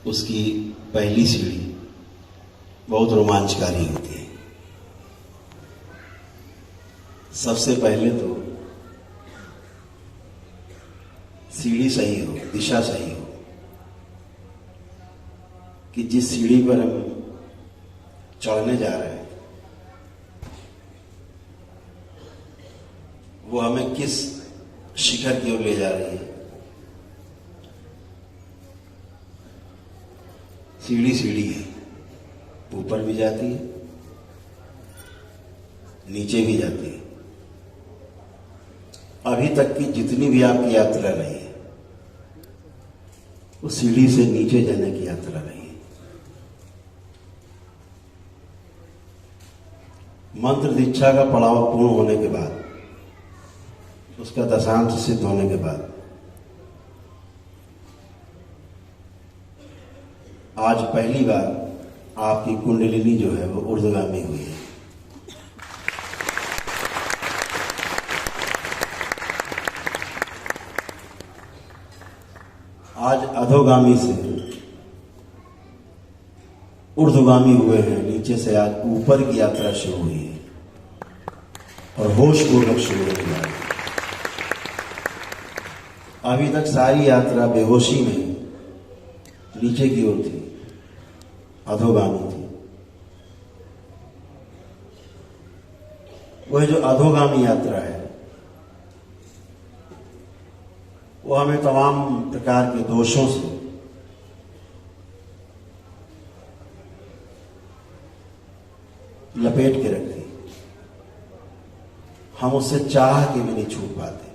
उसकी पहली सीढ़ी बहुत रोमांचकारी होती है। सबसे पहले तो सीढ़ी सही हो, दिशा सही हो, कि जिस सीढ़ी पर हम चढ़ने जा रहे हैं वो हमें किस शिखर की ओर ले जा रही है। सीढ़ी सीढ़ी है, ऊपर भी जाती है, नीचे भी जाती है। अभी तक की जितनी भी आपकी यात्रा रही है वो सीढ़ी से नीचे जाने की यात्रा रही है। मंत्र दीक्षा का पड़ाव पूर्ण होने के बाद, उसका दशांश सिद्ध होने के बाद आज पहली बार आपकी कुंडलिनी जो है वो ऊर्ध्वगामी हुई है। आज अधोगामी से ऊर्ध्वगामी हुए हैं, नीचे से आज ऊपर की यात्रा शुरू हुई है और होश पूर्वक शुरू होने जा रही है। अभी तक सारी यात्रा बेहोशी में नीचे की ओर थी, अधोगामी थी। वह जो अधोगामी यात्रा है वो हमें तमाम प्रकार के दोषों से लपेट के रखती। हम उससे चाह के भी नहीं छूट पाते।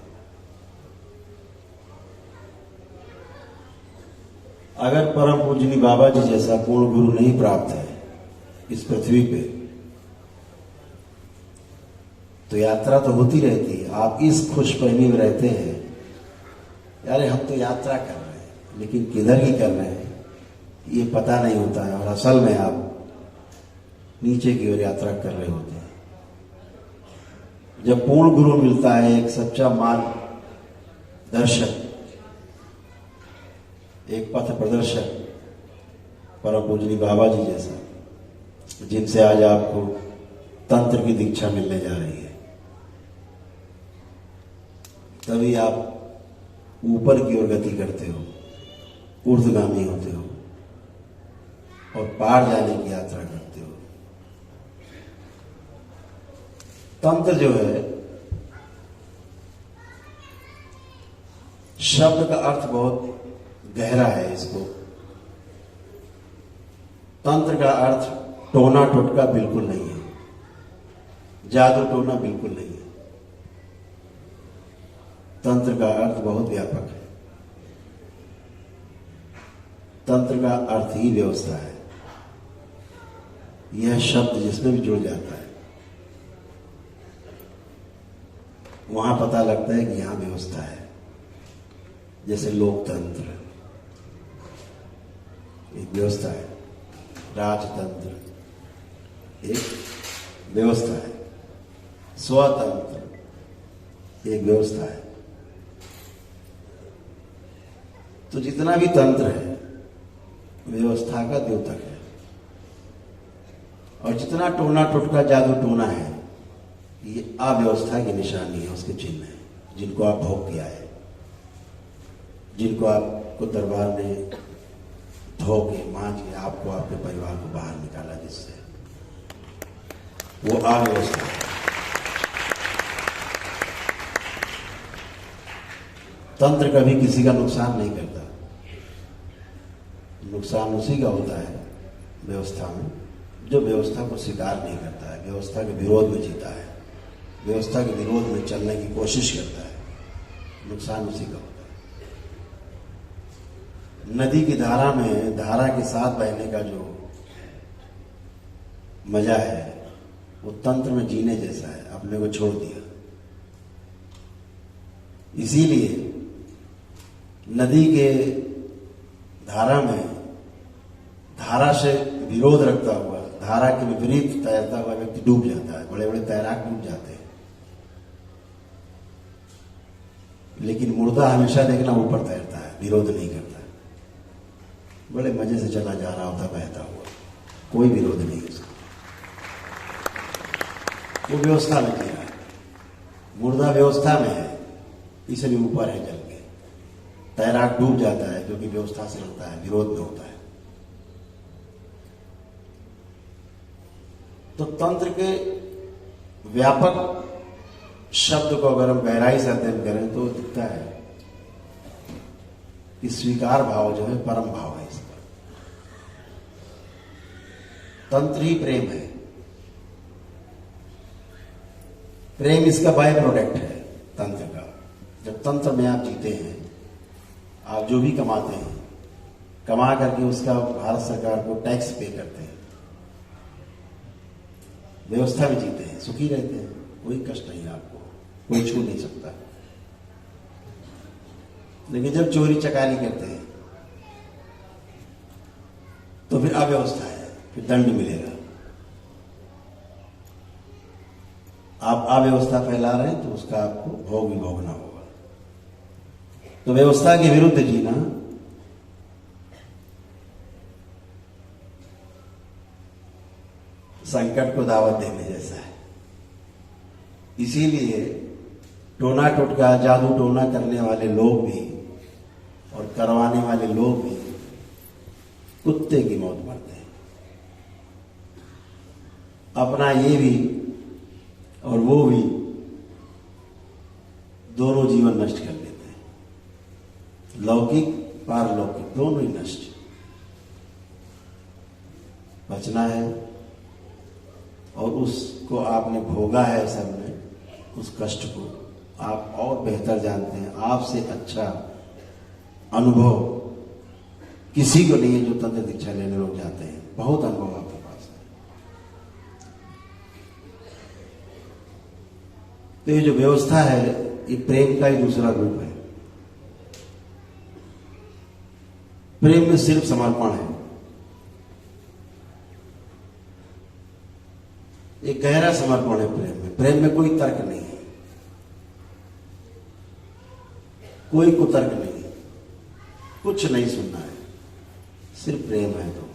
अगर परम पूजनी बाबा जी जैसा पूर्ण गुरु नहीं प्राप्त है इस पृथ्वी पे तो यात्रा तो होती रहती है। आप इस खुशफहमी में रहते हैं, यार हम तो यात्रा कर रहे हैं, लेकिन किधर की कर रहे हैं ये पता नहीं होता है, और असल में आप नीचे की ओर यात्रा कर रहे होते हैं। जब पूर्ण गुरु मिलता है, एक सच्चा मार्ग दर्शक, एक पथ प्रदर्शक, परम पूजनी बाबा जी जैसा, जिनसे आज आपको तंत्र की दीक्षा मिलने जा रही है, तभी आप ऊपर की ओर गति करते हो, ऊर्ध्वगामी होते हो और पार जाने की यात्रा करते हो। तंत्र जो है, शब्द का अर्थ बहुत गहरा है। इसको तंत्र का अर्थ टोना टोटका बिल्कुल नहीं है, जादू टोना बिल्कुल नहीं है। तंत्र का अर्थ बहुत व्यापक है। तंत्र का अर्थ ही व्यवस्था है। यह शब्द जिसमें भी जुड़ जाता है वहां पता लगता है कि यहां व्यवस्था है। जैसे लोकतंत्र एक व्यवस्था है, राजतंत्र एक व्यवस्था है, स्वतंत्र एक व्यवस्था है। तो जितना भी तंत्र है व्यवस्था का द्योतक है, और जितना टोना टोटका जादू टोना है ये अव्यवस्था की निशानी है, उसके चिन्ह है, जिनको आप भोग किया है, जिनको आपको दरबार में धो के मांझ के आपको आपके परिवार को बाहर निकाला, जिससे वो अव्यवस्था है। तंत्र कभी किसी का नुकसान नहीं करता। नुकसान उसी का होता है व्यवस्था में जो व्यवस्था को स्वीकार नहीं करता है, व्यवस्था के विरोध में जीता है, व्यवस्था के विरोध में चलने की कोशिश करता है। नुकसान उसी का होता है। नदी की धारा में धारा के साथ बहने का जो मजा है वो तंत्र में जीने जैसा है, अपने को छोड़ दिया। इसीलिए नदी के धारा में धारा से विरोध रखता हुआ, धारा के विपरीत तैरता हुआ व्यक्ति डूब जाता है। बड़े बड़े तैराक डूब जाते हैं, लेकिन मुर्दा हमेशा देखना ऊपर तैरता है, विरोध नहीं करता। बड़े मजे से चला जा रहा होता बहता हुआ, कोई विरोध नहीं उसका। वो व्यवस्था में जी रहा है, मुर्दा व्यवस्था में है, इसलिए ऊपर है जल के। तैराक डूब जाता है क्योंकि व्यवस्था से रहता है, विरोध में होता है। तो तंत्र के व्यापक शब्द को अगर हम गहराई से अध्ययन करें तो दिखता है कि स्वीकार भाव जो है परम भाव है इसका। तंत्र ही प्रेम है, प्रेम इसका बाय प्रोडक्ट है तंत्र का। जब तंत्र में आप जीते हैं, आप जो भी कमाते हैं, कमा करके उसका भारत सरकार को टैक्स पे करते हैं, व्यवस्था में जीते हैं, सुखी रहते हैं, कोई कष्ट नहीं आपको, कोई छू नहीं सकता। लेकिन जब चोरी चकारी करते हैं तो फिर अव्यवस्था है, फिर दंड मिलेगा। आप अव्यवस्था फैला रहे हैं तो उसका आपको भोग भी भोगना होगा। तो व्यवस्था के विरुद्ध जीना संकट को दावत देने जैसा है। इसीलिए टोना टोटका जादू टोना करने वाले लोग भी और करवाने वाले लोग भी कुत्ते की मौत मरते हैं। अपना ये भी और वो भी दोनों जीवन नष्ट कर लेते हैं, लौकिक पारलौकिक दोनों ही नष्ट। बचना है, और उसको आपने भोगा है सब में, उस कष्ट को आप और बेहतर जानते हैं। आपसे अच्छा अनुभव किसी को नहीं है जो तंत्र दीक्षा लेने लोग जाते हैं। बहुत अनुभव आपके पास है। तो ये जो व्यवस्था है ये प्रेम का ही दूसरा रूप है। प्रेम में सिर्फ समर्पण है, एक गहरा समर्पण है प्रेम में। प्रेम में कोई तर्क नहीं है, कोई कुतर्क नहीं है, कुछ नहीं सुनना है, सिर्फ प्रेम है। तो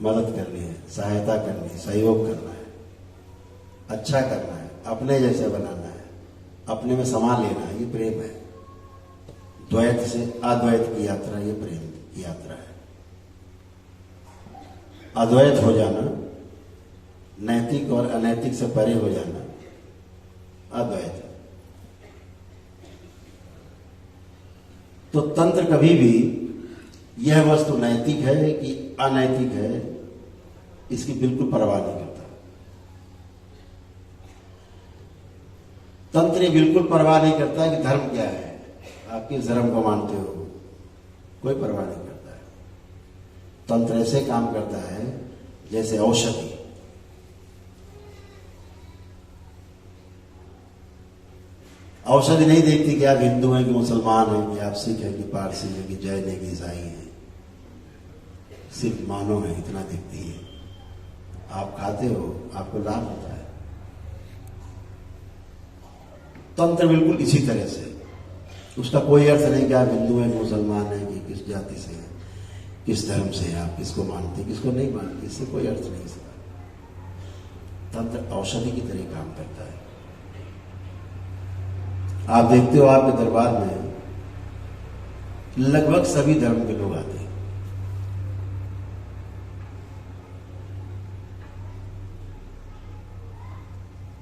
मदद करनी है, सहायता करनी है, सहयोग करना है, अच्छा करना है, अपने जैसे बनाना है, अपने में समा लेना है, ये प्रेम है। द्वैत से अद्वैत की यात्रा ये प्रेम की यात्रा है। अद्वैत हो जाना, नैतिक और अनैतिक से परे हो जाना अद्वैत है। तो तंत्र कभी भी यह वस्तु नैतिक है कि अनैतिक है इसकी बिल्कुल परवाह नहीं करता। तंत्र ये बिल्कुल परवाह नहीं करता कि धर्म क्या है, आप किस धर्म को मानते हो, कोई परवाह नहीं करता है। तंत्र ऐसे काम करता है जैसे औषधि। औषधि नहीं देखती कि आप हिंदू हैं कि मुसलमान हैं कि आप सिख हैं कि पारसी हैं कि जैन हैं कि ईसाई हैं, सिर्फ मानव है इतना दिखती है। आप खाते हो, आपको लाभ होता है। तंत्र बिल्कुल इसी तरह से, उसका कोई अर्थ नहीं कि आप हिंदू हैं कि मुसलमान हैं कि किस जाति से हैं, किस धर्म से हैं, आप किसको मानते हैं किसको नहीं मानते, इससे कोई अर्थ नहीं इसका। तंत्र औषधि की तरह काम करता है। आप देखते हो आपके दरबार में लगभग सभी धर्म के लोग आते हैं।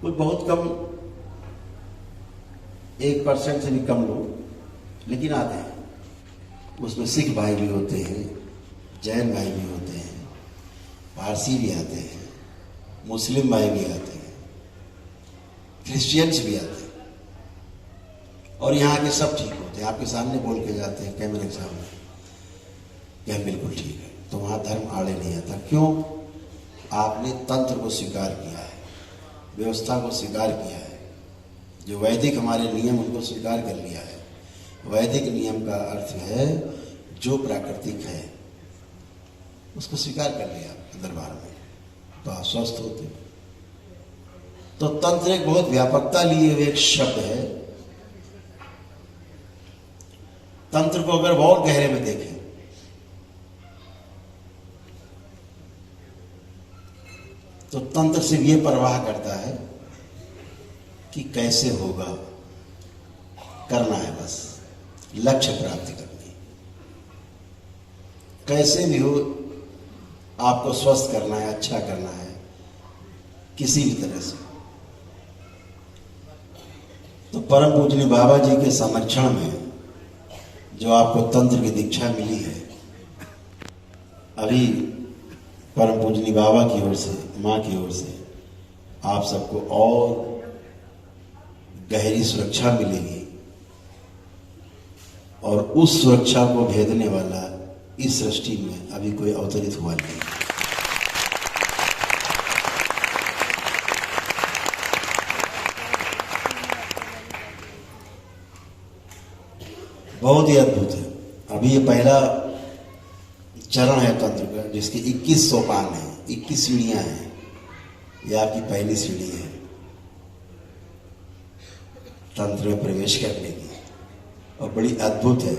कोई बहुत कम 1% से भी कम लोग लेकिन आते हैं। उसमें सिख भाई भी होते हैं, जैन भाई भी होते हैं, पारसी भी आते हैं, मुस्लिम भाई भी आते हैं, क्रिश्चियंस भी आते हैं। और यहाँ के सब ठीक होते हैं, आपके सामने बोल के जाते हैं कैमरे के सामने कि हम बिल्कुल ठीक है। तो वहाँ धर्म आड़े नहीं आता। क्यों? आपने तंत्र को स्वीकार किया है, व्यवस्था को स्वीकार किया है, जो वैदिक हमारे नियम उनको स्वीकार कर लिया है। वैदिक नियम का अर्थ है जो प्राकृतिक है उसको स्वीकार कर लिया दरबार में, तो आप स्वस्थ होते। तो तंत्र एक बहुत व्यापकता लिए हुए एक शब्द है। तंत्र को अगर बहुत गहरे में देखें तो तंत्र सिर्फ ये परवाह करता है कि कैसे होगा, करना है, बस लक्ष्य प्राप्ति करनी। कैसे भी हो आपको स्वस्थ करना है, अच्छा करना है, किसी भी तरह से। तो परम पूजनीय बाबा जी के संरक्षण में जो आपको तंत्र की दीक्षा मिली है, अभी परम पूजनीय बाबा की ओर से, माँ की ओर से आप सबको और गहरी सुरक्षा मिलेगी, और उस सुरक्षा को भेदने वाला इस सृष्टि में अभी कोई अवतरित हुआ नहीं। बहुत ही अद्भुत है। अभी ये पहला चरण है तंत्र का, जिसके 21 सोपान है, 21 सीढ़ियां हैं। यह आपकी पहली सीढ़ी है तंत्र में प्रवेश करने की, और बड़ी अद्भुत है।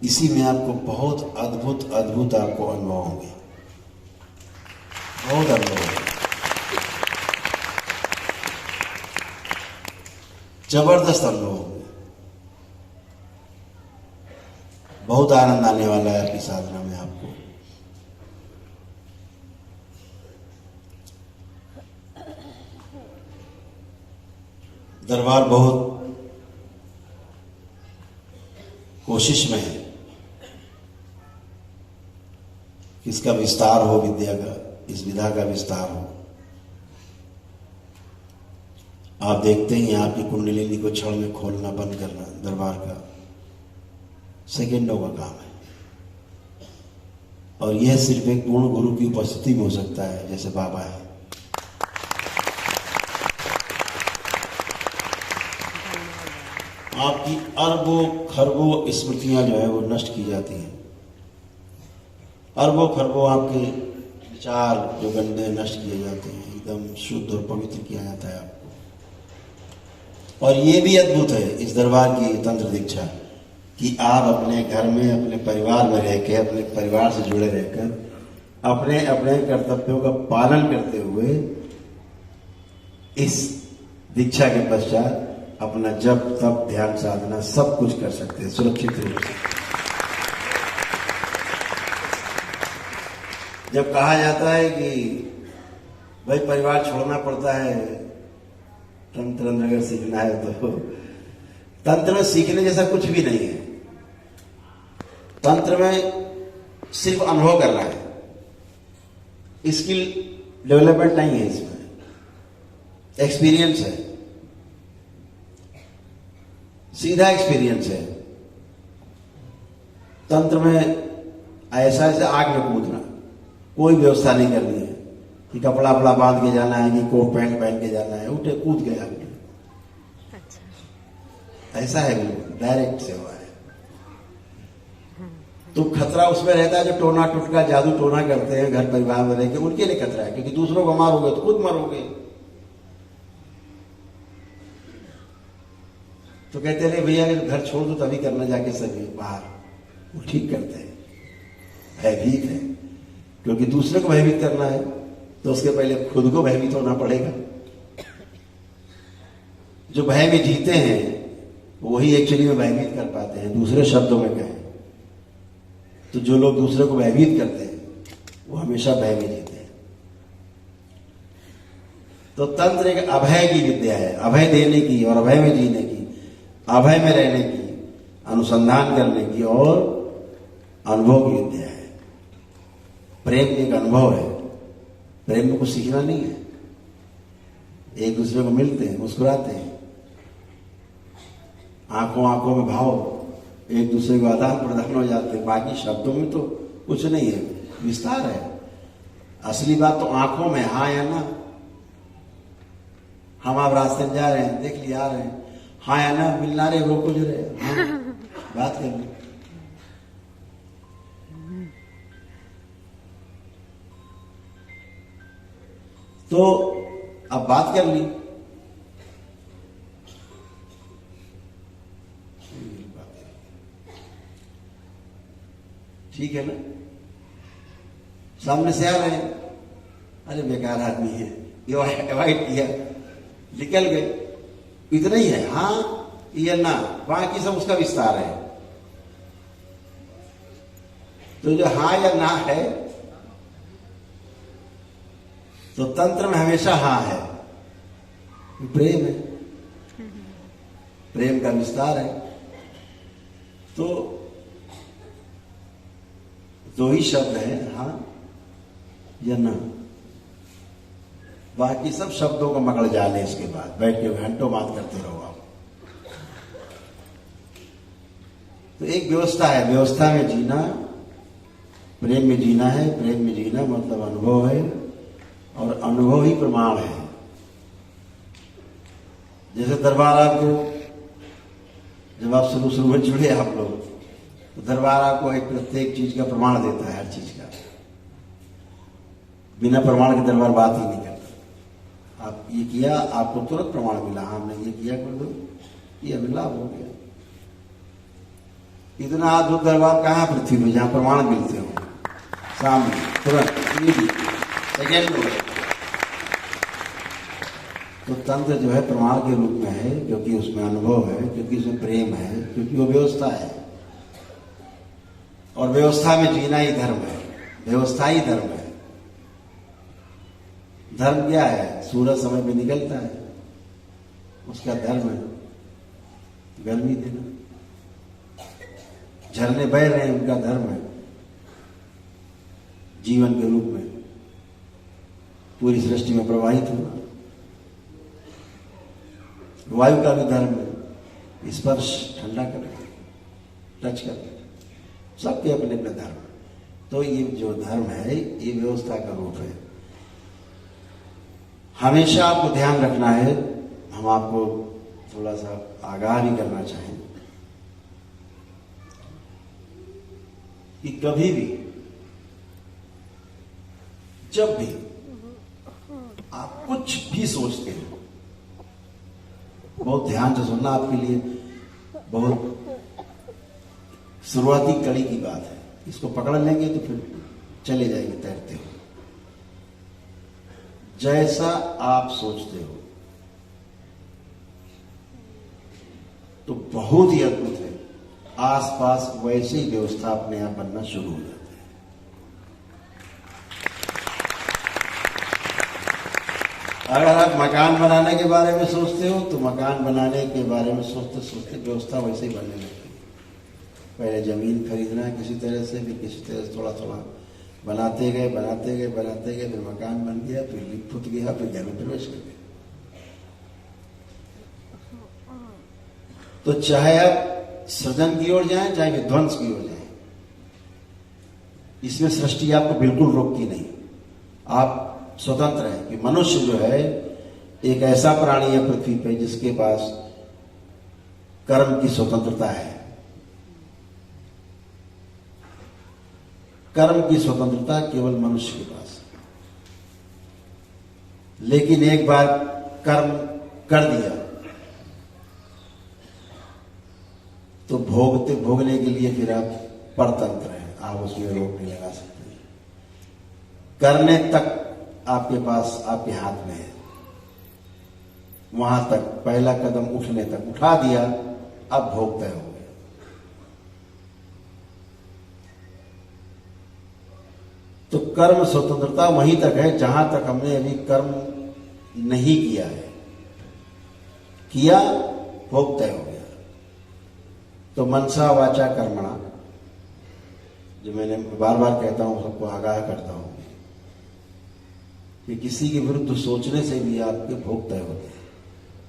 इसी में आपको बहुत अद्भुत अद्भुत आपको अनुभव होंगे, बहुत अनुभव होंगे, जबरदस्त अनुभव होंगे। बहुत आनंद आने वाला है आपकी साधना में आपको। दरबार बहुत कोशिश में है कि इसका विस्तार हो, विद्या का, इस विधा का विस्तार हो। आप देखते ही आपकी कुंडलिनी को क्षण में खोलना बंद करना दरबार का सेकेंडों का काम है, और यह सिर्फ एक पूर्ण गुरु की उपस्थिति में हो सकता है, जैसे बाबा है। आपकी अरबों खरबों स्मृतियां जो है वो नष्ट की जाती हैं। अरबों खरबों आपके विचार जो गंदे नष्ट किए जाते हैं, एकदम शुद्ध और पवित्र किया जाता है आपको। और ये भी अद्भुत है इस दरबार की तंत्र दीक्षा, कि आप अपने घर में, अपने परिवार में रह के, अपने परिवार से जुड़े रहकर अपने अपने कर्तव्यों का पालन करते हुए इस दीक्षा के पश्चात अपना जप तप ध्यान साधना सब कुछ कर सकते हैं सुरक्षित रूप से। जब कहा जाता है कि भाई परिवार छोड़ना पड़ता है तंत्र अगर सीखना है, तो तंत्र में सीखने जैसा कुछ भी नहीं है। तंत्र में सिर्फ अनुभव करना है, स्किल डेवलपमेंट नहीं है, इसमें एक्सपीरियंस है, सीधा एक्सपीरियंस है। तंत्र में ऐसा ऐसे आग में कूदना, कोई व्यवस्था नहीं करनी है कि कपड़ा वपड़ा बांध के जाना है, कि कोट पैंट पहन के जाना है, उठे कूद गया। अच्छा। ऐसा है, बिल्कुल डायरेक्ट सेवा है। तो खतरा उसमें रहता है जो टोना टुटका जादू टोना करते हैं घर परिवार में रह के, उनके लिए खतरा है, क्योंकि दूसरों को मारोगे तो खुद मरोगे। तो कहते रहे भैया घर छोड़ दो तभी करना जाके सभी बाहर, वो ठीक करते हैं। भयभीत है, क्योंकि दूसरे को भयभीत करना है तो उसके पहले खुद को भयभीत होना पड़ेगा। जो भय में जीते हैं वही एक्चुअली में भयभीत कर पाते हैं। दूसरे शब्दों में कहें तो जो लोग दूसरे को भयभीत करते हैं वो हमेशा भय में जीते हैं। तो तंत्र एक अभय की विद्या है, अभय देने की और अभय में जीने की, अभय में रहने की, अनुसंधान करने की और अनुभव की विद्या है। प्रेम एक अनुभव है, प्रेम में कुछ सीखना नहीं है। एक दूसरे को मिलते हैं, मुस्कुराते हैं, आंखों आंखों में भाव एक दूसरे को आदान प्रदान हो जाते हैं। बाकी शब्दों में तो कुछ नहीं है, विस्तार है। असली बात तो आंखों में, हाँ या ना। हम आप रास्ते में जा रहे हैं, देख लिया, आ रहे हैं, हाँ या ना, मिलना रहे, रोको जो रहे, हाँ, बात कर ली। तो अब बात कर ली, ठीक है ना? सामने से आ रहे हैं, अरे बेकार आदमी है, ये अवॉइड किया, निकल गए, इतना ही है, हाँ या ना, बाकी सब उसका विस्तार है। तो जो हाँ या ना है, तो तंत्र में हमेशा हाँ है, प्रेम है, प्रेम का विस्तार है। तो दो ही शब्द है, हाँ या ना, बाकी सब शब्दों को मकड़ जाले। इसके बाद बैठ के घंटों बात करते रहो आप। तो एक व्यवस्था है, व्यवस्था में जीना, प्रेम में जीना है। प्रेम में जीना मतलब अनुभव है, और अनुभव ही प्रमाण है। जैसे दरबार आपको, जब आप शुरू शुरू में जुड़े आप लोग, तो दरबार आपको एक प्रत्येक चीज का प्रमाण देता है, हर चीज का। बिना प्रमाण के दरबार बात ही नहीं करता। आप ये किया, आपको तुरंत प्रमाण मिला, हमने ये किया कर दो, ये मिला, हो गया। इतना अद्भुत दरबार कहाँ पृथ्वी में जहां प्रमाण मिलते हो सामने तुरंत, सेकेंड में। तो तंत्र जो है प्रमाण के रूप में है, क्योंकि उसमें अनुभव है, क्योंकि उसमें प्रेम है, क्योंकि वो व्यवस्था है। और व्यवस्था में जीना ही धर्म है, व्यवस्था ही धर्म है। धर्म क्या है? सूरज समय पे निकलता है, उसका धर्म है गर्मी देना। झरने बह रहे हैं, उनका धर्म है जीवन के रूप में पूरी सृष्टि में प्रवाहित होना। वायु का भी धर्म है, स्पर्श, ठंडा करना, टच करना, सबके अपने अपने धर्म। तो ये जो धर्म है, ये व्यवस्था का रूप है। हमेशा आपको ध्यान रखना है, हम आपको थोड़ा सा आगाह भी करना चाहें कि कभी भी, जब भी आप कुछ भी सोचते हो, बहुत ध्यान से सुनना, आपके लिए बहुत शुरुआती कड़ी की बात है। इसको पकड़ लेंगे तो फिर चले जाएंगे तैरते हो। जैसा आप सोचते हो तो बहुत ही अद्भुत है, आसपास वैसे ही व्यवस्था अपने आप बनना शुरू हो जाता है। अगर आप मकान बनाने के बारे में सोचते हो तो मकान बनाने के बारे में सोचते सोचते व्यवस्था वैसे ही बनने लगती है। पहले जमीन खरीदना है किसी तरह से, फिर किसी तरह से थोड़ा थोड़ा बनाते गए, फिर मकान बन गया, फिर लिप फुट गया, फिर घर में प्रवेश कर गया। तो चाहे आप सृजन की ओर जाएं, चाहे विध्वंस की ओर जाएं, इसमें सृष्टि आपको बिल्कुल रोकती नहीं। आप स्वतंत्र है। कि मनुष्य जो है एक ऐसा प्राणी है पृथ्वी पे जिसके पास कर्म की स्वतंत्रता है। कर्म की स्वतंत्रता केवल मनुष्य के पास है। लेकिन एक बार कर्म कर दिया तो भोगने के लिए फिर आप परतंत्र हैं, आप उसमें रोक नहीं लगा सकते। करने तक आपके पास, आपके हाथ में है। वहां तक, पहला कदम उठने तक उठा दिया, अब भोग तय हो गया। तो कर्म स्वतंत्रता वहीं तक है जहां तक हमने अभी कर्म नहीं किया है। किया, भोग तय हो गया। तो मनसा वाचा कर्मणा, जो मैंने बार बार कहता हूं, सबको आगाह करता हूं कि किसी के विरुद्ध सोचने से भी आपके भोग तय होते हैं।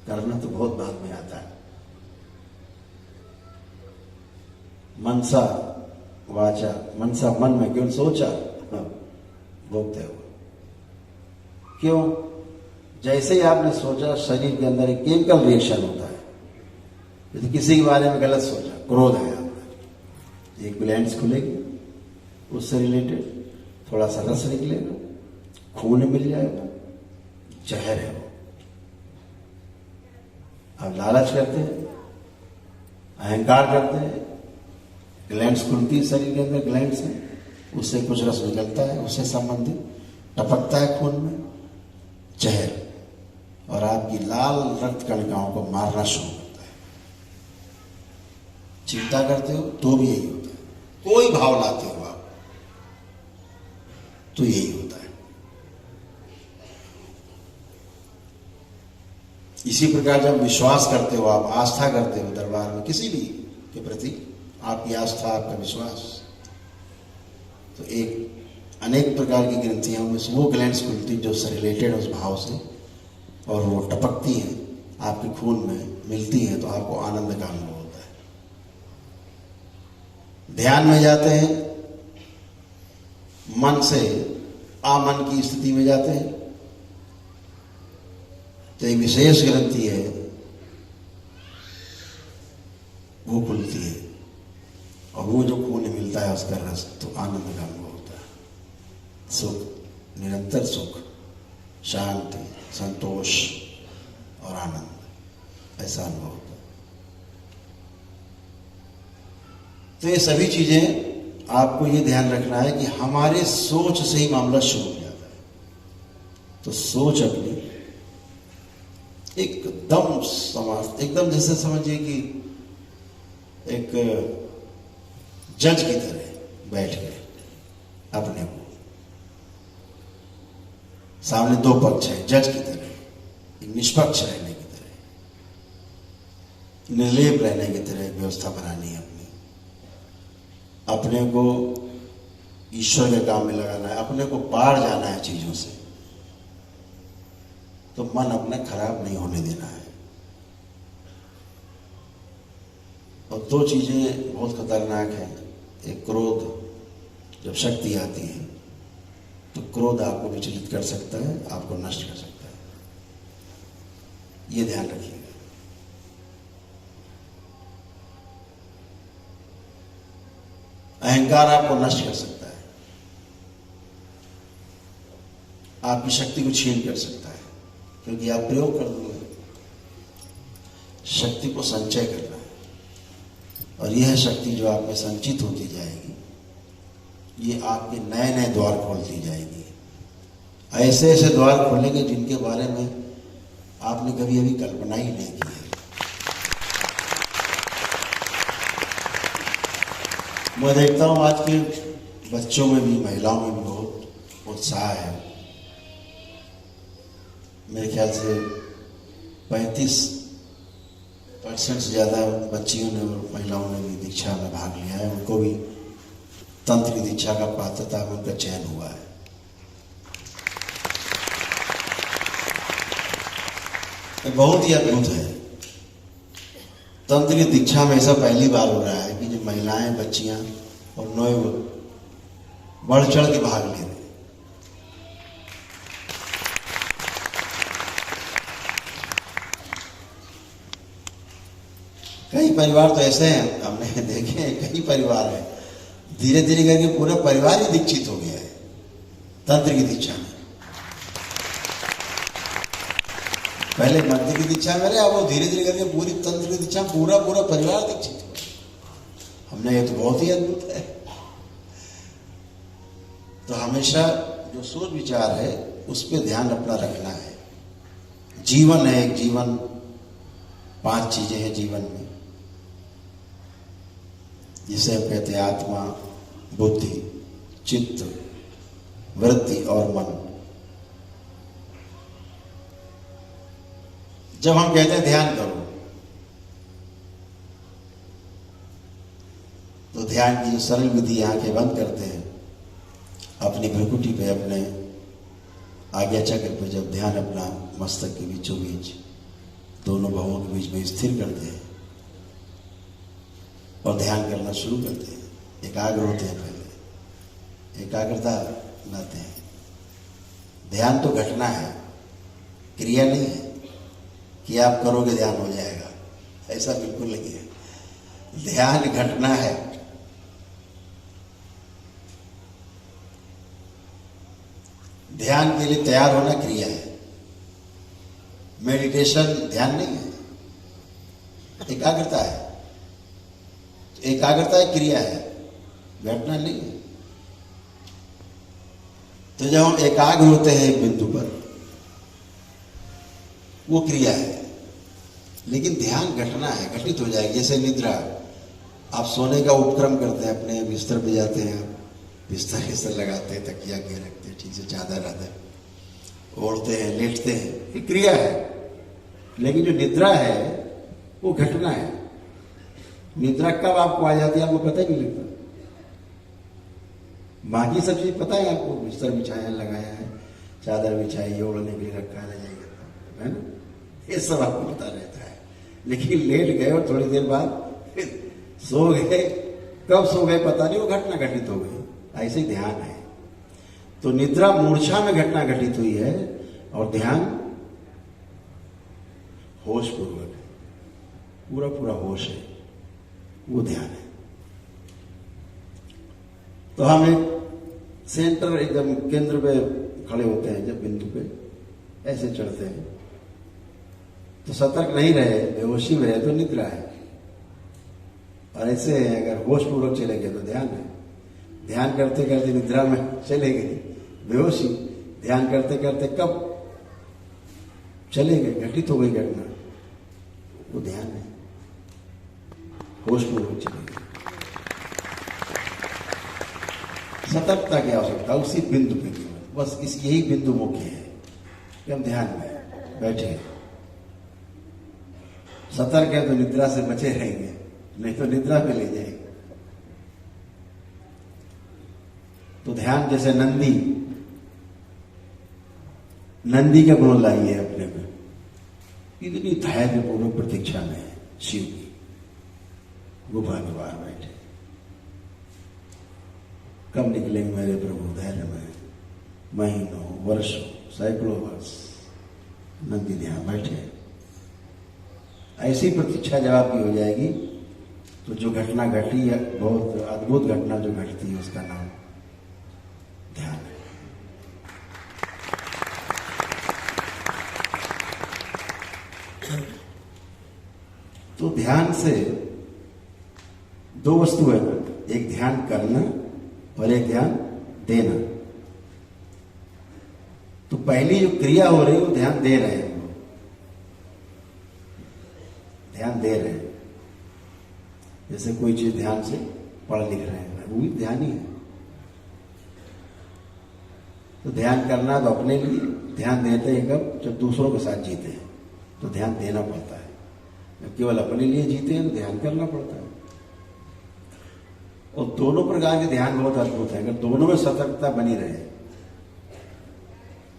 करना तो बहुत बाद में आता है। मनसा वाचा, मनसा मन में केवल सोचा, भोग तय हुआ। क्यों? जैसे ही आपने सोचा, शरीर के अंदर एक केमिकल रिएक्शन होता है। यदि किसी के बारे में गलत सोचा, क्रोध है आपका, एक ग्लैंड्स खुलेगी, उससे रिलेटेड थोड़ा सा रस निकलेगा, खून मिल जाएगा, जहर है वो। आप लालच करते हैं, अहंकार करते हैं, ग्लैंड्स खुलती है शरीर के अंदर, ग्लैंड्स हैं, उससे कुछ रस निकलता है, उससे संबंधित टपकता है खून में जहर, और आपकी लाल रक्त कणिकाओं को मारना शुरू करता है। चिंता करते हो तो भी यही होता है, कोई भाव लाते हो आप तो यही होता है। इसी प्रकार जब विश्वास करते हो आप, आस्था करते हो दरबार में किसी भी के प्रति, आपकी आस्था, आपका विश्वास, तो एक अनेक प्रकार की ग्रंथियां उनमें वो ग्लैंड्स खुलती जो से रिलेटेड है उस भाव से, और वो टपकती हैं आपके खून में, मिलती हैं, तो आपको आनंद का अनुभव होता है। ध्यान में जाते हैं, मन से आमन की स्थिति में जाते हैं, तो एक विशेष ग्रंथि है वो खुलती है, और वो जो खून मिलता है उसका रस, तो आनंद का अनुभव होता है। सुख, निरंतर सुख, शांति, संतोष और आनंद, ऐसा अनुभव होता है। तो ये सभी चीजें आपको ये ध्यान रखना है कि हमारे सोच से ही मामला शुरू हो जाता है। तो सोच अपनी एकदम जैसे समझिए कि एक जज की तरह बैठ गए, अपने को सामने दो पक्ष है, जज की तरह, एक निष्पक्ष रहने की तरह, निर्लेप रहने की तरह व्यवस्था बनानी है अपने को ईश्वर के काम में लगाना है, अपने को पार जाना है चीजों से, तो मन अपना खराब नहीं होने देना है। और दो चीजें बहुत खतरनाक हैं, एक क्रोध, जब शक्ति आती है तो क्रोध आपको विचलित कर सकता है, आपको नष्ट कर सकता है, ये ध्यान रखिएगा। अहंकार आपको नष्ट कर सकता है, आपकी शक्ति को छीन कर सकता है, क्योंकि आप प्रयोग कर दोगे। शक्ति को संचय करना है, और यह शक्ति जो आप में संचित होती जाएगी, ये आपके नए नए द्वार खोलती जाएगी। ऐसे ऐसे द्वार खोलेंगे जिनके बारे में आपने कभी अभी कल्पना ही नहीं की है। मैं देखता हूं आज के बच्चों में भी, महिलाओं में भी बहुत उत्साह है। मेरे ख्याल से 35% से ज़्यादा बच्चियों ने और महिलाओं ने भी दीक्षा में भाग लिया है। उनको भी तंत्र की दीक्षा का पात्रता में उनका चयन हुआ है। बहुत ही अद्भुत है। तंत्र की दीक्षा में ऐसा पहली बार हो रहा है कि जो महिलाएं, बच्चियां और नवयुवक बढ़ चढ़ के भाग ले रहे हैं। कई परिवार तो ऐसे हैं, हमने देखे हैं, कई परिवार हैं, धीरे धीरे करके पूरा परिवार ही दीक्षित हो गया है तंत्र की दीक्षा में। पहले मंत्र की दीक्षा में रहे, अब वो धीरे धीरे करके पूरी तंत्र की दीक्षा में पूरा परिवार दीक्षित हो। हमने, ये तो बहुत ही अद्भुत है। तो हमेशा जो सोच विचार है उस पर ध्यान अपना रखना है। जीवन है एक, जीवन 5 चीजें हैं जीवन में, जिसे हम कहते हैं आत्मा, बुद्धि, चित्त, वृत्ति और मन। जब हम कहते हैं ध्यान करो, तो ध्यान की जो सरल विधि, आंखें बंद करते हैं, अपनी भ्रुकुटी पे, अपने आज्ञा चक्र पे जब ध्यान अपना मस्तक के बीचों बीच, दोनों भवों के बीच में स्थिर करते हैं और ध्यान करना शुरू करते हैं, एकाग्र होते हैं। पहले एकाग्रता लाते हैं। ध्यान तो घटना है, क्रिया नहीं है कि आप करोगे ध्यान हो जाएगा, ऐसा बिल्कुल नहीं है। ध्यान घटना है। ध्यान के लिए तैयार होना क्रिया है। मेडिटेशन ध्यान नहीं है, एकाग्रता है। एकाग्रता एक क्रिया है, घटना नहीं है। तो जब हम एकाग्र होते हैं एक बिंदु पर, वो क्रिया है, लेकिन ध्यान घटना है, घटित हो जाएगी। जैसे निद्रा, आप सोने का उपक्रम करते हैं, अपने बिस्तर पे जाते हैं, बिस्तर लगाते हैं, तकिया के रखते हैं, ठीक से चादर आदर ओढ़ते हैं, लेटते हैं, ये क्रिया है। लेकिन जो निद्रा है वो घटना है। निद्रा कब आपको आ जाती है आपको पता ही नहीं लगता। बाकी सब चीज पता है आपको, बिस्तर बिछाया, लगाया है, चादर बिछाई, ओढ़ने के लिए रखा है ना, ये सब आपको पता रहता है। लेकिन लेट गए और थोड़ी देर बाद सो गए, कब सो गए पता नहीं, वो घटना घटित हो गई। ऐसे ही ध्यान है। तो निद्रा मूर्छा में घटना घटित हुई है, और ध्यान होश पूर्वक है, पूरा पूरा होश है, वो ध्यान है। तो हम एक सेंटर, एकदम केंद्र पे खड़े होते हैं, जब बिंदु पे ऐसे चढ़ते हैं, तो सतर्क नहीं रहे, बेहोशी में रहे तो निद्रा है, और ऐसे अगर होश पूर्वक चले गए तो ध्यान है। ध्यान करते करते निद्रा में चले गए, बेहोशी, ध्यान करते करते कब चले गए, घटित हो गई घटना, वो ध्यान है, होश पूर्वक चले गए। सतर्कता की आवश्यकता उसी बिंदु पे केवल, बस यही बिंदु मुख्य है कि हम ध्यान में बैठे। सतर्क है तो निद्रा से बचे रहेंगे, नहीं तो निद्रा पे ले जाएंगे। तो ध्यान जैसे नंदी का गुण लाइए अपने में, इतनी धैर्यपूर्वक प्रतीक्षा में है शिव की, गुफा के बाहर बैठे, कब निकलेंगे मेरे प्रभु, धैर्य में महीनों, वर्षों, सैकड़ों वर्ष नंदी ध्यान बैठे। ऐसी प्रतीक्षा जब आपकी हो जाएगी, तो जो घटना घटी है, बहुत अद्भुत घटना जो घटती है, उसका नाम ध्यान है। तो ध्यान से दो वस्तु है, एक ध्यान करना और एक ध्यान देना। तो पहली जो क्रिया हो रही है वो ध्यान दे रहे हैं, ध्यान दे रहे हैं। जैसे कोई चीज ध्यान से पढ़ लिख रहे हैं, वो भी ध्यान ही है। तो ध्यान करना तो अपने लिए, ध्यान देते हैं कब, जब दूसरों के साथ जीते हैं तो ध्यान देना पड़ता है। जब केवल अपने लिए जीते हैं तो ध्यान करना पड़ता है। और दोनों प्रकार के ध्यान बहुत अद्भुत है। अगर दोनों में सतर्कता बनी रहे,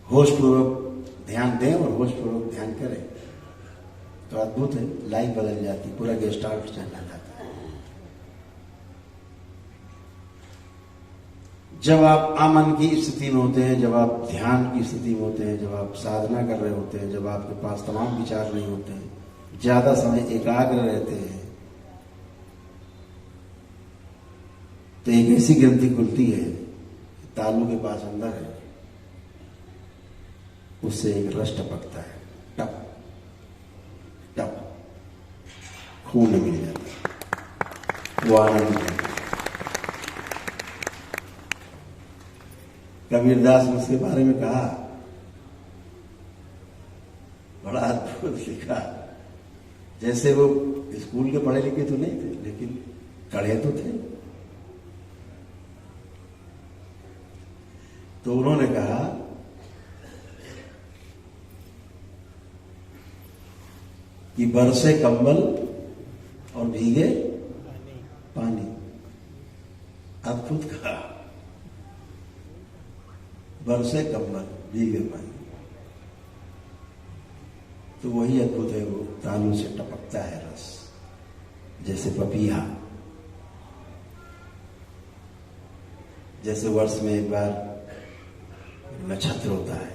होश पूर्वक ध्यान दें और होश पूर्वक ध्यान करें, तो अद्भुत है, लाइफ बदल जाती, पूरा गेस्टाल्ट चलना जाता है। जब आप आमन की स्थिति में होते हैं, जब आप ध्यान की स्थिति में होते हैं, जब आप साधना कर रहे होते हैं, जब आपके पास तमाम विचार नहीं होते हैं, ज्यादा समय एकाग्र रहते हैं, तो एक ऐसी ग्रंथि खुलती है, तालू के पास अंदर है, उससे एक रस टपकता है, टप टप, खून मिल जाता है, वो आनंद है। कबीरदास ने उसके बारे में कहा, बड़ा अद्भुत लिखा। जैसे वो स्कूल के पढ़े लिखे तो नहीं थे, लेकिन कड़े तो थे। तो उन्होंने कहा कि बरसे कंबल और भीगे पानी। अद्भुत कहा, बरसे कंबल भीगे पानी। तो वही अद्भुत है, वो तालू से टपकता है रस, जैसे पपीहा। जैसे वर्ष में एक बार नक्षत्र होता है,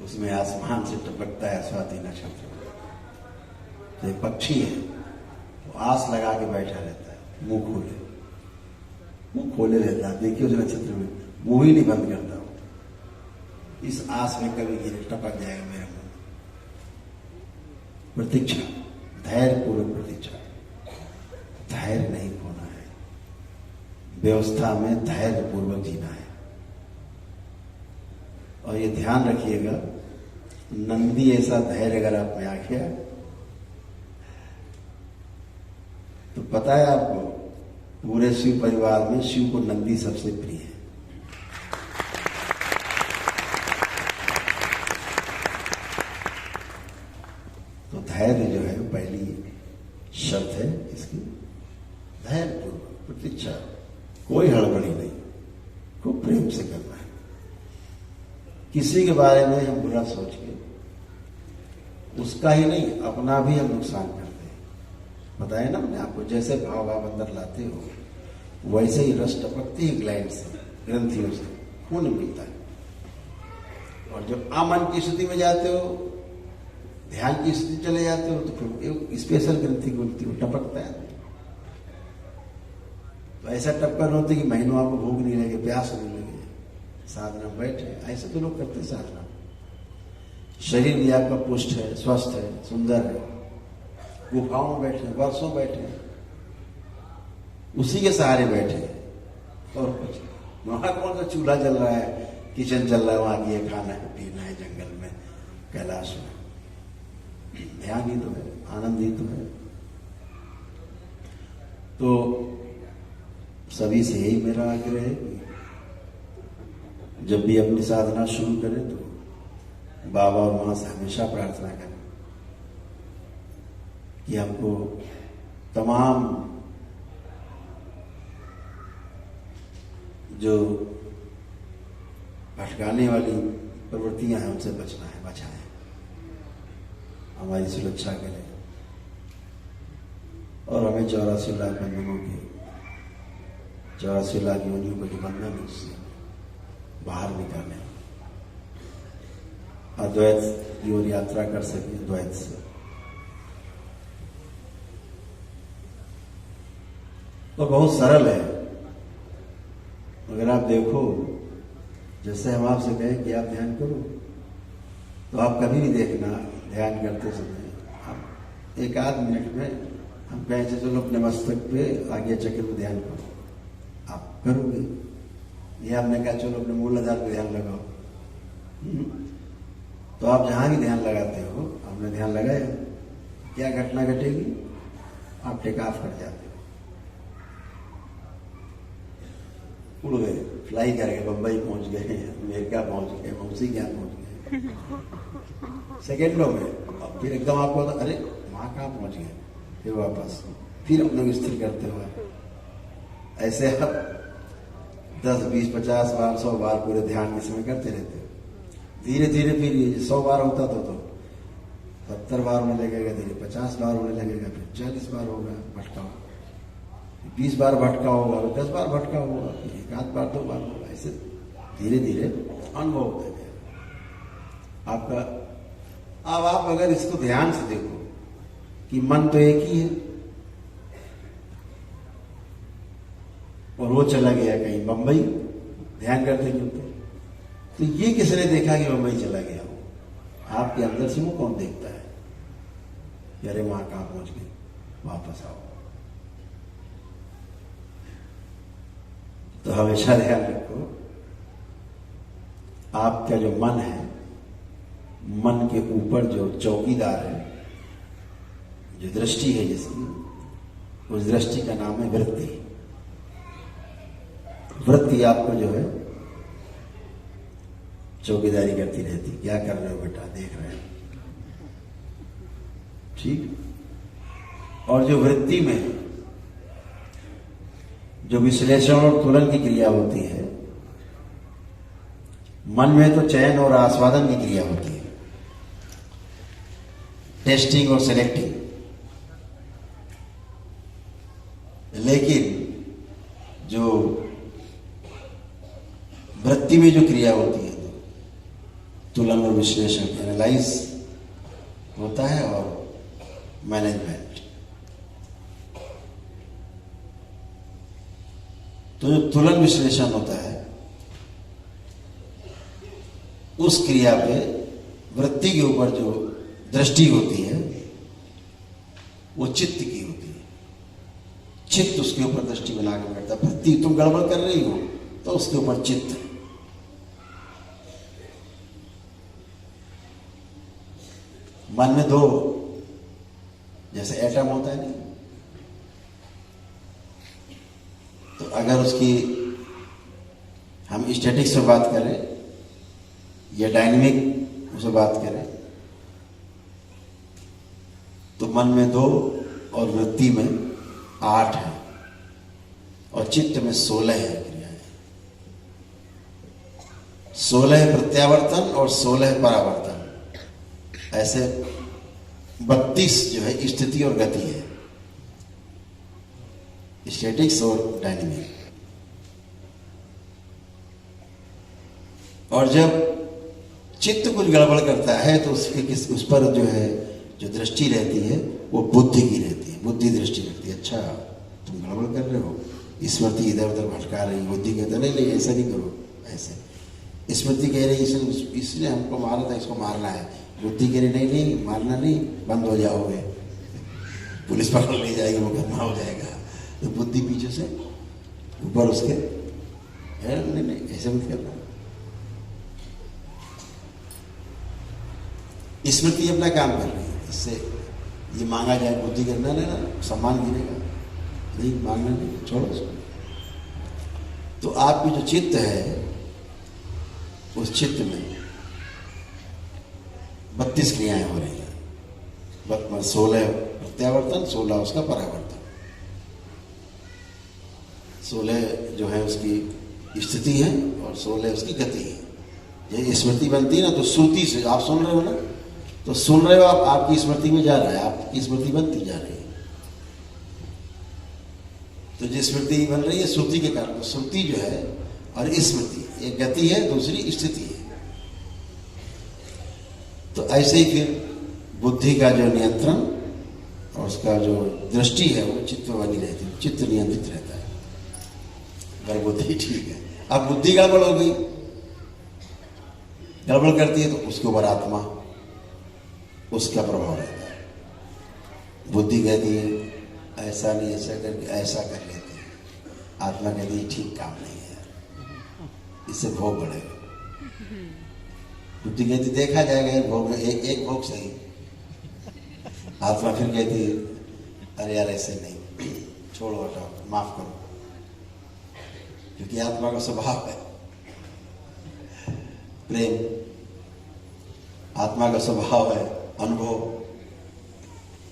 उसमें आसमान से टपकता है स्वाति नक्षत्र। तो एक पक्षी है, वो आस लगा के बैठा रहता है, मुंह खोले रहता है। देखिए उस नक्षत्र में मुंह ही नहीं बंद करता, इस आस में कभी गिरे टपक जाएगा मेरे मुंह। प्रतीक्षा, धैर्य पूर्वक प्रतीक्षा, धैर्य नहीं खोना है, व्यवस्था में धैर्य पूर्वक जीना है। और ये ध्यान रखिएगा, नंदी ऐसा धैर्य अगर आप में आ गया तो पता है आपको, पूरे शिव परिवार में शिव को नंदी सबसे प्रिय है। तो धैर्य जो है पहली शर्त है इसकी, धैर्य पूर्वक प्रतीक्षा, कोई हड़बड़ी नहीं, खूब प्रेम से करना है। किसी के बारे में हम बुरा सोच के उसका ही नहीं अपना भी हम नुकसान करते हैं। बताया ना मैंने आपको, जैसे भाव अंदर लाते हो वैसे ही रस टपकती है ग्लैंड से, ग्रंथियों से खून मिलता है। और जब अमन की स्थिति में जाते हो, ध्यान की स्थिति चले जाते हो, तो फिर एक स्पेशल ग्रंथि खुलती हो, टपकता है। तो ऐसा टपकन होती कि महीनों आपको भूख नहीं लगे, प्यास नहीं लगे, साधना बैठे, ऐसे तो लोग करते साधना। शरीर भी आपका पुष्ट है, स्वस्थ है, सुंदर है, गुफाओं में बैठे, वर्षों बैठे, उसी के सहारे बैठे, और कुछ वहां कौन सा चूल्हा जल रहा है, किचन चल रहा है, वहां ये खाना है, पीना है, जंगल में, कैलाश में। ध्यान ही तो है, आनंद ही तो है। तो सभी से यही मेरा आग्रह है कि जब भी अपनी साधना शुरू करें तो बाबा और मां से हमेशा प्रार्थना करें कि हमको तमाम जो भटकाने वाली प्रवृत्तियां हैं उनसे बचना है, बचाएं, हमारी सुरक्षा करें और हमें 84 लाख बंधनों के 84 लाख योनियों को जो बंधन है उससे बाहर निकालें, अद्वैत की ओर यात्रा कर सकें, द्वैत से। तो बहुत सरल है। अगर आप देखो, जैसे हम आपसे कहें कि आप ध्यान करो, तो आप कभी भी देखना ध्यान करते समय आप 1 आध मिनट में हम कहें चलो अपने मस्तक पे आगे चक्र में ध्यान करो, आप करोगे। ये आपने कहा चलो अपने मूलाधार पे ध्यान लगाओ, तो आप जहां भी ध्यान लगाते हो, आपने ध्यान लगाया, क्या घटना घटेगी, आप टेक ऑफ कर जाते हो, उड़ गए, फ्लाई कर गए, बंबई पहुंच गए, अमेरिका पहुंच गए, मौसी क्या पहुंच गए सेकेंडों में। और फिर एकदम आपको अरे वहां कहां पहुंच गए, फिर वापस फिर अपने को स्थिर करते हुए ऐसे आप 10, 20, 50 बार, 100 बार पूरे ध्यान के समय करते रहते हो। धीरे धीरे फिर 100 बार होता तो 70 बार होने लगेगा, धीरे 50 बार होने लगेगा, फिर 40 बार होगा भटकाओ, 20 बार भटका होगा, 10 बार भटका होगा, फिर 1 आध बार 2 बार होगा, ऐसे धीरे धीरे अनुभव होता है आपका। अब आप अगर इसको ध्यान से देखो कि मन तो एक ही है और वो चला गया कहीं बंबई, ध्यान करते क्यों थे? तो ये किसने देखा कि बंबई चला गया हो? आपके अंदर से वो कौन देखता है कि अरे वहां कहां पहुंच गए, वापस आओ। तो हमेशा ध्यान रखो, आपका जो मन है, मन के ऊपर जो चौकीदार है, जो दृष्टि है जिसकी, उस दृष्टि का नाम है वृत्ति। वृत्ति आपको जो है चौकीदारी करती रहती, क्या कर रहे हो बेटा, देख रहे हैं, ठीक। और जो वृत्ति में जो विश्लेषण और तुलन की क्रिया होती है, मन में तो चयन और आस्वादन की क्रिया होती है, टेस्टिंग और सेलेक्टिंग। लेकिन जो वृत्ति में जो क्रिया होती है, तुलन और विश्लेषण, एनालाइज होता है और मैनेजमेंट। तो जो तुलन विश्लेषण होता है, उस क्रिया पे वृत्ति के ऊपर जो दृष्टि होती है, वो चित्त की होती है। चित्त उसके ऊपर दृष्टि बना के बैठता है। वृत्ति तुम गड़बड़ कर रही हो तो उसके ऊपर चित्त। मन में दो, जैसे एटम होता है नहीं, तो अगर उसकी हम स्टैटिक्स में बात करें या डायनेमिक उसे बात करें, तो मन में 2 और वृत्ति में 8 है और चित्त में 16 है क्रियाएं। 16 है प्रत्यावर्तन और 16 है परावर्तन। ऐसे 32 जो है स्थिति और गति है, स्टैटिक्स और डायनेमिक। और जब चित्त कुछ गड़बड़ करता है तो उस पर जो है जो दृष्टि रहती है वो बुद्धि की रहती है, बुद्धि दृष्टि रहती है। अच्छा तुम गड़बड़ कर रहे हो, स्मृति इधर उधर भटका रही, बुद्धि कहता नहीं नहीं ऐसा नहीं करो, ऐसे। स्मृति कह रही इसलिए हमको मारा था, इसको मारना है। बुद्धि कह रही नहीं नहीं मारना नहीं, बंद हो जाओगे, पुलिस पकड़ ले जाएगी, मुकदमा हो जाएगा। तो बुद्धि पीछे से ऊपर उसके नहीं नहीं ऐसे मत करना। स्मृति अपना काम कर रही है, इससे ये मांगा जाए, बुद्धि करना ना सम्मान गिरेगा, नहीं मांगना नहीं, छोड़ो उसको। तो आपकी जो चित्त है उस चित्त में 32 क्रियाएं हो रही हैं। 16 प्रत्यावर्तन, 16 उसका परावर्तन, 16 जो है उसकी स्थिति है और 16 उसकी गति है। ये स्मृति बनती है ना, तो श्रुति से आप सुन रहे हो ना, तो सुन रहे हो आप, आपकी स्मृति में जा रहा है, आपकी स्मृति बनती जा रही है। तो जो स्मृति बन रही है श्रुति के कारण, तो श्रुति जो है और स्मृति एक गति है, दूसरी स्थिति है। तो ऐसे ही फिर बुद्धि का जो नियंत्रण और उसका जो दृष्टि है वो चित्त में बनी रहती है, चित्त नियंत्रित रहता है अगर बुद्धि ठीक है। अब बुद्धि गड़बड़ हो गई, गड़बड़ करती है तो उसके ऊपर आत्मा, उसका प्रभाव रहता है। बुद्धि कहती है ऐसा नहीं, ऐसा करके ऐसा कर लेते हैं। आत्मा कहती है ठीक काम नहीं है, इससे भोग बढ़ेगा। बुद्धि कहती देखा जाएगा भोग, एक भोग सही। आत्मा फिर कहती है अरे यार ऐसे नहीं, छोड़ो हटाओ, माफ करो। क्योंकि आत्मा का स्वभाव है प्रेम, आत्मा का स्वभाव है अनुभव।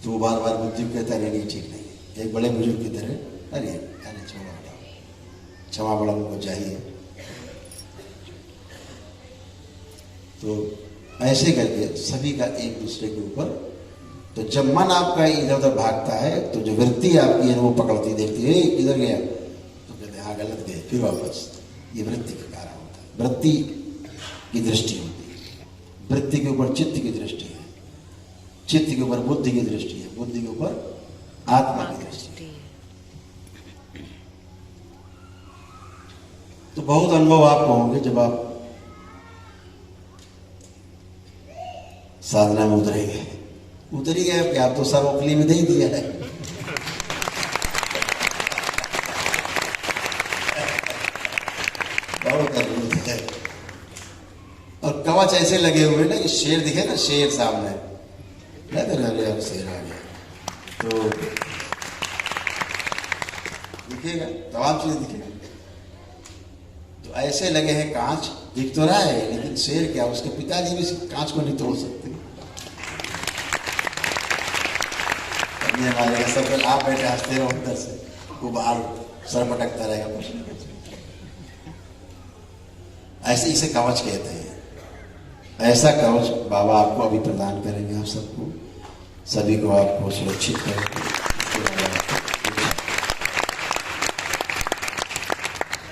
तो बार बार बुद्धि कहता है नहीं ठीक नहीं। एक बड़े बुजुर्ग की तरह अरे अरे छोड़ो हटाओ, क्षमा बड़ा उनको चाहिए। तो ऐसे करके सभी का एक दूसरे के ऊपर। तो जब मन आपका इधर उधर भागता है तो जो वृत्ति आपकी है वो पकड़ती, देखती है किधर गया, तो कहते हाँ गलत गए, फिर वापस। ये वृत्ति के कारण होता है, वृत्ति की दृष्टि होती है। वृत्ति के ऊपर चित्त की दृष्टि है, चित्त के ऊपर बुद्धि की दृष्टि है, बुद्धि के ऊपर आत्मा की दृष्टि है। तो बहुत अनुभव आपको होंगे जब आप साधना में उतरेंगे। उतर ही गए क्या, आप तो सब ओखली में दे ही दिया है। बहुत अद्भुत है। और कवच ऐसे लगे हुए ना कि शेर दिखे ना, शेर सामने अरे शेर आ गया तो दिखेगा, तमाम चीज दिखेगा। तो ऐसे लगे हैं, कांच दिख तो रहा है लेकिन शेर क्या, उसके पिताजी भी कांच को नहीं तोड़ सकते। हमारे सब आप बैठे हंसते रहो अंदर से, वो बाहर सर पटकता रहेगा कुछ नहीं कुछ। ऐसे इसे कवच कहते हैं। ऐसा कवच बाबा आपको अभी प्रदान करेंगे, आप सबको, सभी को आपको सुरक्षित करेंगे।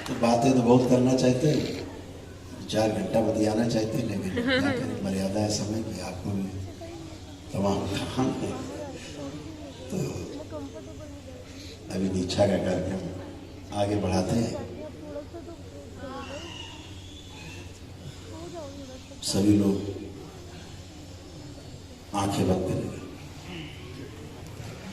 तो बातें तो बहुत करना चाहते हैं, 4 घंटा बतियाना चाहते हैं, लेकिन क्या करें, मर्यादा है समय की, आपको भी तमाम काम है। तो अभी दीक्षा का कार्यक्रम आगे बढ़ाते हैं। सभी लोग आंखें बंद करें।